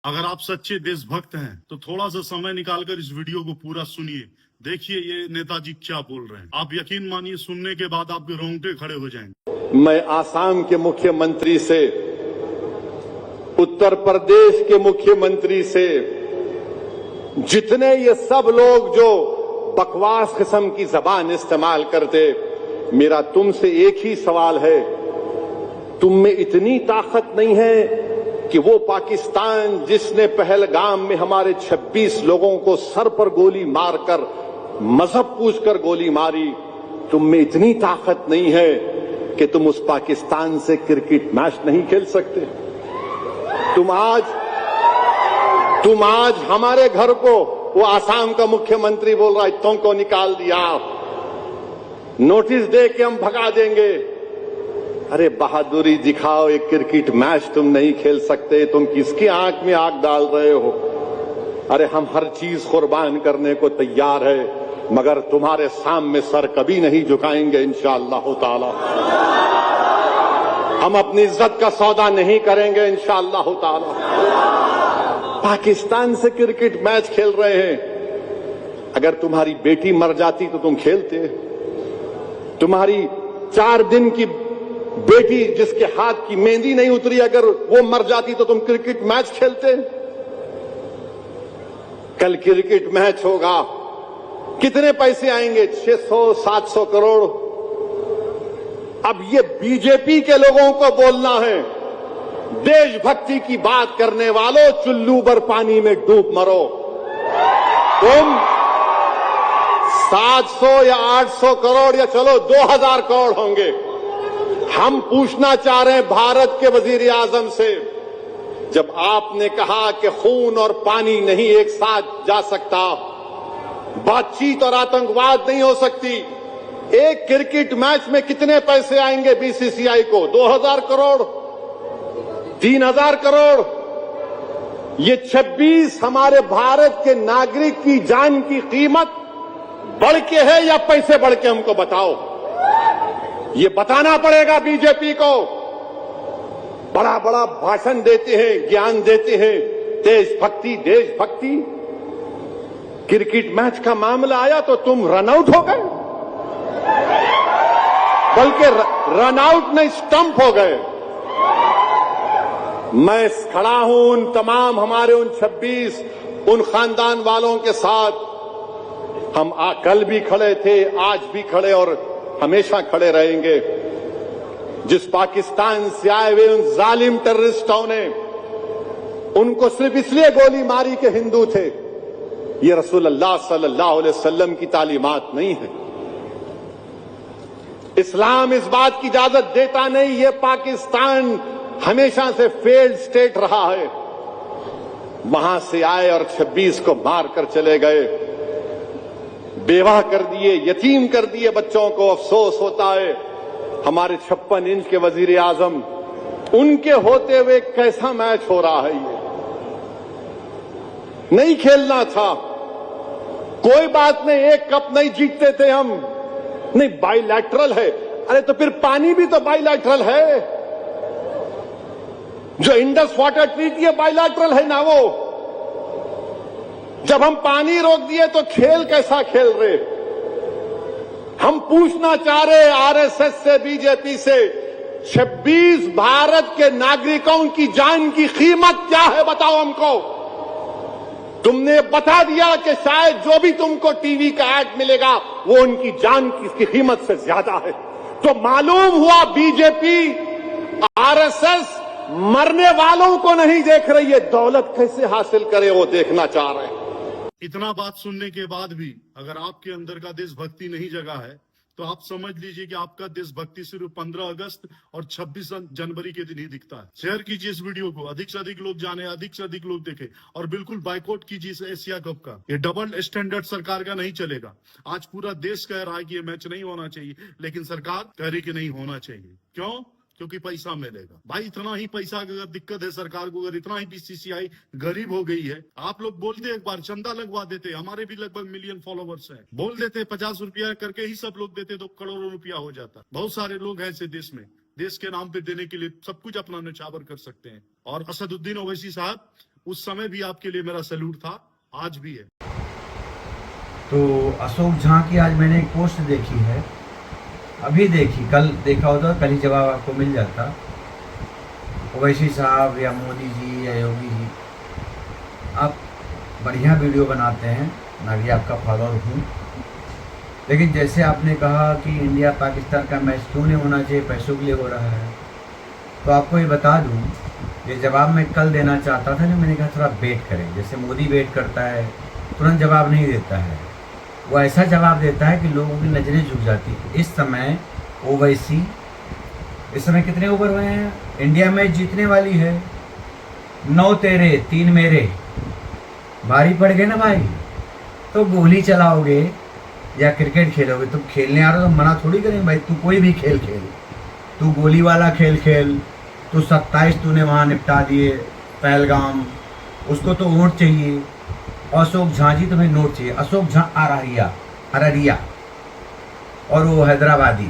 अगर आप सच्चे देशभक्त हैं तो थोड़ा सा समय निकालकर इस वीडियो को पूरा सुनिए। देखिए ये नेताजी क्या बोल रहे हैं। आप यकीन मानिए, सुनने के बाद आपके रोंगटे खड़े हो जाएंगे। मैं आसाम के मुख्यमंत्री से, उत्तर प्रदेश के मुख्यमंत्री से, जितने ये सब लोग जो बकवास किस्म की जबान इस्तेमाल करते, मेरा तुमसे एक ही सवाल है, तुम में इतनी ताकत नहीं है कि वो पाकिस्तान जिसने पहलगाम में हमारे 26 लोगों को सर पर गोली मारकर, मजहब पूछकर गोली मारी, तुम में इतनी ताकत नहीं है कि तुम उस पाकिस्तान से क्रिकेट मैच नहीं खेल सकते? तुम आज हमारे घर को, वो आसाम का मुख्यमंत्री बोल रहा है, तुमको निकाल दिया, नोटिस दे के हम भगा देंगे। अरे बहादुरी दिखाओ, एक क्रिकेट मैच तुम नहीं खेल सकते, तुम किसकी आंख में आग डाल रहे हो? अरे हम हर चीज कुर्बान करने को तैयार है, मगर तुम्हारे सामने सर कभी नहीं झुकाएंगे इंशाअल्लाह ताला। हम अपनी इज्जत का सौदा नहीं करेंगे इंशाअल्लाह ताला। पाकिस्तान से क्रिकेट मैच खेल रहे हैं, अगर तुम्हारी बेटी मर जाती तो तुम खेलते? तुम्हारी 4 दिन की बेटी जिसके हाथ की मेहंदी नहीं उतरी, अगर वो मर जाती तो तुम क्रिकेट मैच खेलते? कल क्रिकेट मैच होगा, कितने पैसे आएंगे? 600-700 करोड़। अब ये बीजेपी के लोगों को बोलना है, देशभक्ति की बात करने वालों, चुल्लू भर पानी में डूब मरो। तुम 700 या 800 करोड़ या चलो 2000 करोड़ होंगे। हम पूछना चाह रहे हैं भारत के वजीर आजम से, जब आपने कहा कि खून और पानी नहीं एक साथ जा सकता, बातचीत और आतंकवाद नहीं हो सकती, एक क्रिकेट मैच में कितने पैसे आएंगे बीसीसीआई को? 2000 करोड़, 3000 करोड़। ये 26 हमारे भारत के नागरिक की जान की कीमत बढ़ के है या पैसे बढ़ के? हमको बताओ, ये बताना पड़ेगा बीजेपी को। बड़ा बड़ा भाषण देते हैं, ज्ञान देते हैं, देशभक्ति देशभक्ति। क्रिकेट मैच का मामला आया तो तुम रन आउट हो गए, बल्कि रन आउट नहीं, स्टंप हो गए। मैं खड़ा हूं उन तमाम हमारे उन 26 उन खानदान वालों के साथ। हम कल भी खड़े थे, आज भी खड़े और हमेशा खड़े रहेंगे। जिस पाकिस्तान से आए हुए उन जालिम टेररिस्टों ने, उनको सिर्फ इसलिए गोली मारी कि हिंदू थे, ये रसूलुल्लाह सल्लल्लाहु अलैहि वसल्लम की तालीमात नहीं है। इस्लाम इस बात की इजाजत देता नहीं। ये पाकिस्तान हमेशा से फेल्ड स्टेट रहा है। वहां से आए और 26 को मार कर चले गए, बेवाह कर दिए, यतीम कर दिए बच्चों को। अफसोस होता है हमारे 56 इंच के वजीर आजम, उनके होते हुए कैसा मैच हो रहा है? ये नहीं खेलना था, कोई बात नहीं, एक कप नहीं जीतते थे हम, नहीं बाइलैटरल है। अरे तो फिर पानी भी तो बाइलैटरल है, जो इंडस वाटर ट्रीटी है बाइलैटरल है ना वो। जब हम पानी रोक दिए तो खेल कैसा खेल रहे? हम पूछना चाह रहे आरएसएस से, बीजेपी से, 26 भारत के नागरिकों की जान की कीमत क्या है? बताओ हमको। तुमने बता दिया कि शायद जो भी तुमको टीवी का ऐड मिलेगा वो उनकी जान की कीमत से ज्यादा है। तो मालूम हुआ बीजेपी, आरएसएस मरने वालों को नहीं देख रही है, दौलत कैसे हासिल करे वो देखना चाह रहे हैं। इतना बात सुनने के बाद भी अगर आपके अंदर का देशभक्ति नहीं जगा है तो आप समझ लीजिए कि आपका देशभक्ति सिर्फ 15 अगस्त और 26 जनवरी के दिन ही दिखता है। शेयर कीजिए इस वीडियो को, अधिक से अधिक लोग जाने, अधिक से अधिक लोग देखें, और बिल्कुल बाइकआउट कीजिए इस एशिया कप का। ये डबल स्टैंडर्ड सरकार का नहीं चलेगा। आज पूरा देश कह रहा है कि ये मैच नहीं होना चाहिए, लेकिन सरकार कह रही कि नहीं होना चाहिए। क्यों? क्योंकि पैसा मिलेगा। भाई इतना ही पैसा अगर दिक्कत है सरकार को, अगर इतना ही बीसीसीआई गरीब हो गई है, आप लोग बोलते एक बार चंदा लगवा देते। हमारे भी लगभग मिलियन फॉलोवर्स हैं, बोल देते 50 रुपया करके ही सब लोग देते तो करोड़ों रुपया हो जाता। बहुत सारे लोग हैं ऐसे देश में, देश के नाम पे देने के लिए सब कुछ अपना न्यौछावर कर सकते हैं। और असदुद्दीन ओवैसी साहब उस समय भी आपके लिए मेरा सैल्यूट था, आज भी है। तो अशोक झा की आज मैंने एक पोस्ट देखी है, अभी देखी, कल देखा होता कल ही जवाब आपको मिल जाता। ओवैसी साहब या मोदी जी या योगी जी, आप बढ़िया वीडियो बनाते हैं, मैं भी आपका फॉलोअर हूँ, लेकिन जैसे आपने कहा कि इंडिया पाकिस्तान का मैच क्यों नहीं होना चाहिए, पैसों के लिए हो रहा है, तो आपको ये बता दूँ, ये जवाब मैं कल देना चाहता था, जो मैंने कहा थोड़ा वेट करें। जैसे मोदी वेट करता है, तुरंत जवाब नहीं देता है, वो ऐसा जवाब देता है कि लोगों की नज़रें झुक जाती है। इस समय ओवैसी, इस समय कितने ओवर हुए हैं, इंडिया मैच जीतने वाली है, 9 तेरे 3 मेरे, भारी पड़ गए ना भाई। तो गोली चलाओगे या क्रिकेट खेलोगे, तुम खेलने आ रहे हो तो मना थोड़ी करेंगे भाई, तू कोई भी खेल खेल, तू गोली वाला खेल खेल, तू 27 तूने वहाँ निपटा दिए पहलगाम, उसको तो वोट चाहिए। अशोक झा जी तुम्हें नोट चाहिए, अशोक झा अररिया और वो हैदराबादी,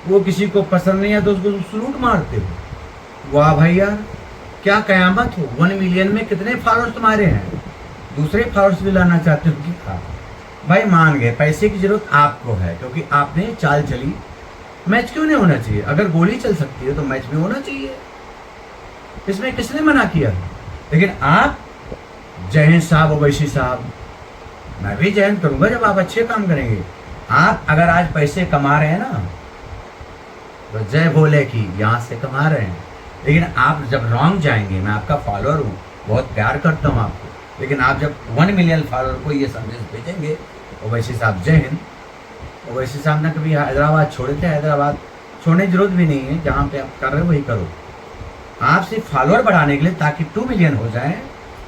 वो किसी को पसंद नहीं है तो उसको सलूट मारते हो। वाह भाई यार, क्या कयामत हो, 1 मिलियन में कितने फॉलोअर्स तुम्हारे हैं, दूसरे फॉलोअर्स भी लाना चाहते हो क्या? भाई मान गए, पैसे की जरूरत आपको है, क्योंकि आपने चाल चली। मैच क्यों नहीं होना चाहिए, अगर गोली चल सकती है तो मैच भी होना चाहिए, इसमें किसने मना किया? लेकिन आप, जय हिंद साहब, ओवैसी साहब, मैं भी जय हिंद करूंगा जब आप अच्छे काम करेंगे। आप अगर आज पैसे कमा रहे हैं ना, तो जय भोले की, यहाँ से कमा रहे हैं, लेकिन आप जब रॉन्ग जाएंगे, मैं आपका फॉलोअर हूँ, बहुत प्यार करता हूँ आपको, लेकिन आप जब 1 मिलियन फॉलोअर को ये संदेश भेजेंगे, ओवैसी साहब जय हिंद। ओवैसी साहब ने कभी हैदराबाद छोड़े थे, हैदराबाद छोड़ने की जरूरत भी नहीं है, जहाँ पे आप कर रहे हो वही करो। आप सिर्फ फॉलोअर बढ़ाने के लिए, ताकि 2 मिलियन हो जाए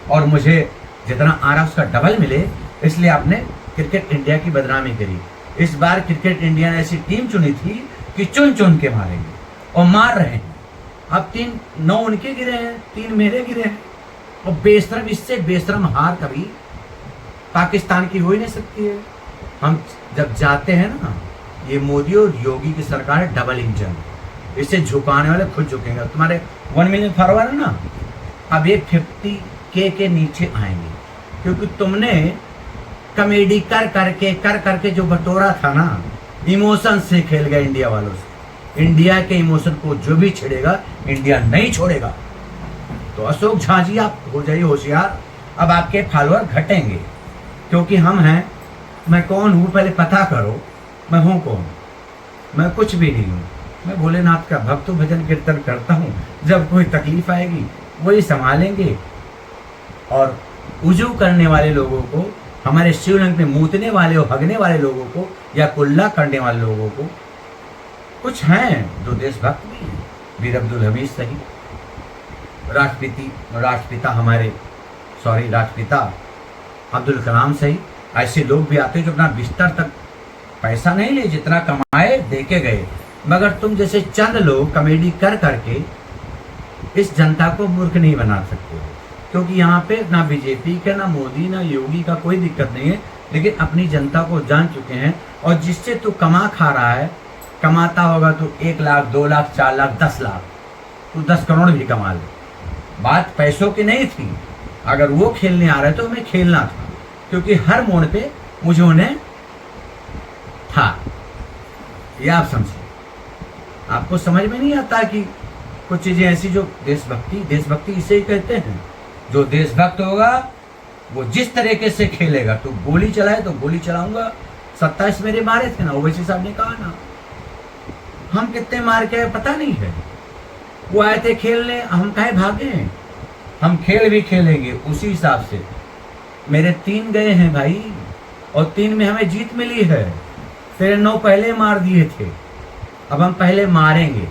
और मुझे जितना आ रहा उसका डबल मिले, इसलिए आपने क्रिकेट इंडिया की बदनामी करी। इस बार क्रिकेट इंडिया ने ऐसी टीम चुनी थी कि चुन चुन के मारेंगे, और मार रहे हैं। अब 9 उनके गिरे हैं, 3 मेरे गिरे हैं, और बेशरम, इससे बेशरम हार कभी पाकिस्तान की हो ही नहीं सकती है। हम जब जाते हैं ना, ये मोदी और योगी की सरकार है डबल इंजन, इससे झुकाने वाले खुद झुकेंगे। तुम्हारे 1 मिलियन फॉलोअर है ना, अब ये 50K के नीचे आएंगे, क्योंकि तुमने कॉमेडी कर करके जो बटोरा था ना, इमोशन से खेल गए इंडिया वालों से। इंडिया के इमोशन को जो भी छेड़ेगा, इंडिया नहीं छोड़ेगा। तो अशोक झा जी, आप हो जाइए होशियार, अब आपके फॉलोअर घटेंगे, क्योंकि हम हैं। मैं कौन हूँ पहले पता करो, मैं हूँ कौन? मैं कुछ भी नहीं हूँ, मैं भोलेनाथ का भक्त हूँ, भजन कीर्तन करता हूँ। जब कोई तकलीफ आएगी वही संभालेंगे, और उजू करने वाले लोगों को, हमारे शिवलिंग में मूतने वाले और हगने वाले लोगों को, या कुल्ला करने वाले लोगों को, कुछ हैं जो देशभक्त भी हैं, वीर अब्दुल हमीद सही, राष्ट्रपिता अब्दुल कलाम सही, ऐसे लोग भी आते हैं जो अपना बिस्तर तक पैसा नहीं ले, जितना कमाए दे के गए। मगर तुम जैसे चंद लोग कॉमेडी कर करके इस जनता को मूर्ख नहीं बना सकते हो, क्योंकि यहाँ पे ना बीजेपी का, ना मोदी, ना योगी का कोई दिक्कत नहीं है, लेकिन अपनी जनता को जान चुके हैं। और जिससे तू कमा खा रहा है, कमाता होगा तो 1 लाख 2 लाख 4 लाख 10 लाख, तू 10 करोड़ भी कमा ले। बात पैसों की नहीं थी, अगर वो खेलने आ रहे तो हमें खेलना था, क्योंकि हर मोड़ पे मुझे उन्हें था। ये आप समझिए, आपको समझ में नहीं आता कि कुछ चीजें ऐसी जो देशभक्ति इसे ही कहते हैं। जो देशभक्त होगा वो जिस तरीके से खेलेगा, तो गोली चलाए तो गोली चलाऊंगा। 27 मेरे मारे थे ना, ओवैसी साहब ने कहा ना, हम कितने मार के आए पता नहीं है। वो आए थे खेलने, हम काहे भागे? हम खेल भी खेलेंगे उसी हिसाब से। मेरे 3 गए हैं भाई, और 3 में हमें जीत मिली है। तेरे 9 पहले मार दिए थे, अब हम पहले मारेंगे।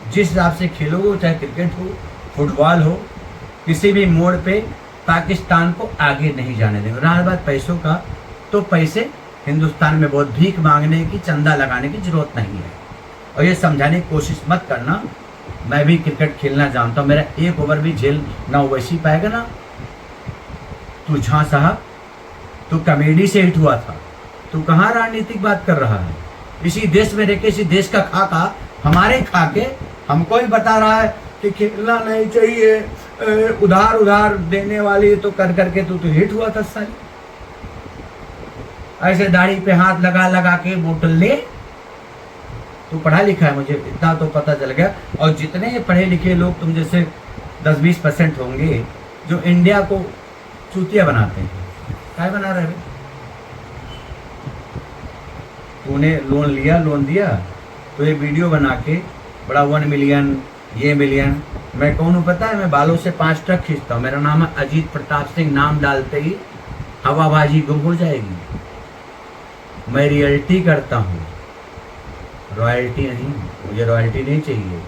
जिस हिसाब से खेलोगे, चाहे क्रिकेट हो, फुटबॉल हो, किसी भी मोड़ पे पाकिस्तान को आगे नहीं जाने देंगे। रहा बात पैसों का, तो पैसे हिंदुस्तान में बहुत भीख मांगने की, चंदा लगाने की जरूरत नहीं है। और ये समझाने की कोशिश मत करना, मैं भी क्रिकेट खेलना जानता हूँ, मेरा 1 ओवर भी झेल ना वैसी पाएगा ना। तू झा साहब, तू कॉमेडी से हिट हुआ था, तू कहाँ राजनीतिक बात कर रहा है? इसी देश में रहकर, इसी देश का खाका हमारे खा के हमको ही बता रहा है कि खेलना नहीं चाहिए, उधार उधार देने वाली तो कर करके तू तो हिट हुआ था साली। ऐसे दाढ़ी पे हाथ लगा लगा के बोतल ले। तू पढ़ा लिखा है, मुझे इतना तो पता चल गया। और जितने पढ़े लिखे लोग तुम जैसे 10-20% होंगे जो इंडिया को चूतिया बनाते हैं। क्या बना रहे? तूने लोन लिया, लोन दिया तो ये वीडियो बना के बड़ा 1 मिलियन, ये मिलियन। मैं कौन हूँ पता है? मैं बालों से 5 ट्रक खींचता हूँ। मेरा नाम है अजीत प्रताप सिंह। नाम डालते ही हवाबाजी गुम हो जाएगी। मैं रियल्टी करता हूँ, रॉयल्टी नहीं। मुझे रॉयल्टी नहीं चाहिए।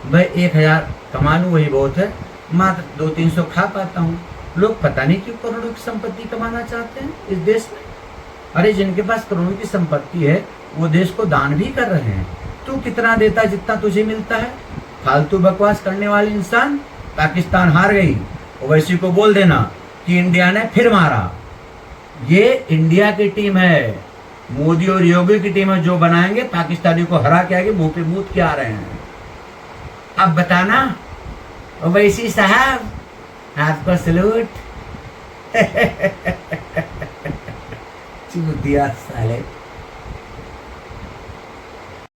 मैं 1000 कमा लूँ वही बहुत है। मात्र 200-300 खा पाता हूँ। लोग पता नहीं क्यों करोड़ों की संपत्ति कमाना चाहते हैं इस देश में। अरे जिनके पास करोड़ों की संपत्ति है वो देश को दान भी कर रहे हैं। तू कितना देता है जितना तुझे मिलता है? फालतू बकवास करने वाले इंसान। पाकिस्तान हार गई, ओवैसी को बोल देना कि इंडिया ने फिर मारा। ये इंडिया की टीम है, मोदी और योगी की टीम है जो बनाएंगे पाकिस्तानी को हरा के आगे मुंह पे मूत के आ रहे हैं। अब बताना ओवैसी साहब, आपको सलूट। चूतिया साले।